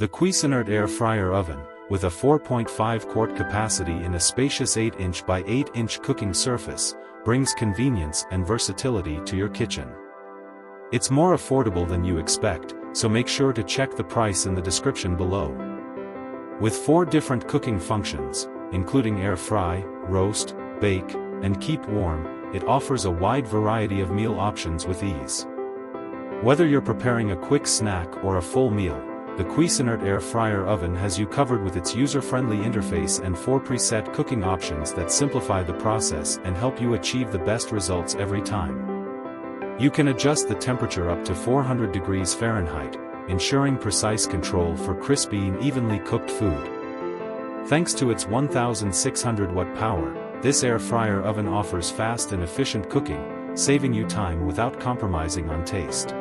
The Cuisinart Air Fryer Oven, with a 4.5 quart capacity in a spacious 8-inch by 8-inch cooking surface, brings convenience and versatility to your kitchen. It's more affordable than you expect, so make sure to check the price in the description below. With 4 different cooking functions, including air fry, roast, bake, and keep warm, it offers a wide variety of meal options with ease. Whether you're preparing a quick snack or a full meal, the Cuisinart Air Fryer Oven has you covered with its user-friendly interface and 4 preset cooking options that simplify the process and help you achieve the best results every time. You can adjust the temperature up to 400 degrees Fahrenheit, ensuring precise control for crispy and evenly cooked food. Thanks to its 1,600 watt power, this air fryer oven offers fast and efficient cooking, saving you time without compromising on taste.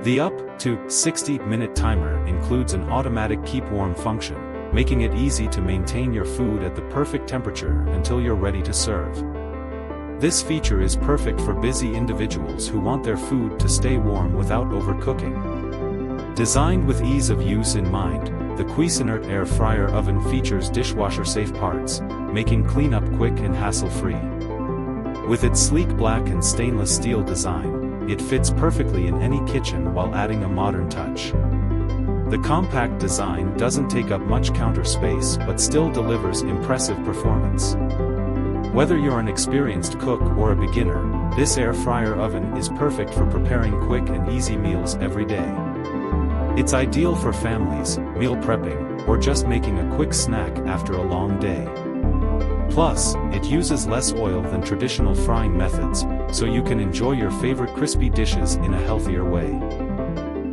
The up to 60-minute timer includes an automatic keep warm function, making it easy to maintain your food at the perfect temperature until you're ready to serve. This feature is perfect for busy individuals who want their food to stay warm without overcooking. Designed with ease of use in mind, the Cuisinart Air Fryer Oven features dishwasher-safe parts, making cleanup quick and hassle-free. With its sleek black and stainless steel design, it fits perfectly in any kitchen while adding a modern touch. The compact design doesn't take up much counter space but still delivers impressive performance. Whether you're an experienced cook or a beginner, this air fryer oven is perfect for preparing quick and easy meals every day. It's ideal for families, meal prepping, or just making a quick snack after a long day. Plus, it uses less oil than traditional frying methods, so you can enjoy your favorite crispy dishes in a healthier way.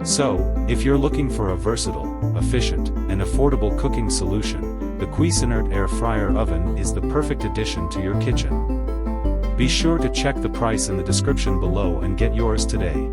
So, if you're looking for a versatile, efficient, and affordable cooking solution, the Cuisinart Air Fryer Oven is the perfect addition to your kitchen. Be sure to check the price in the description below and get yours today.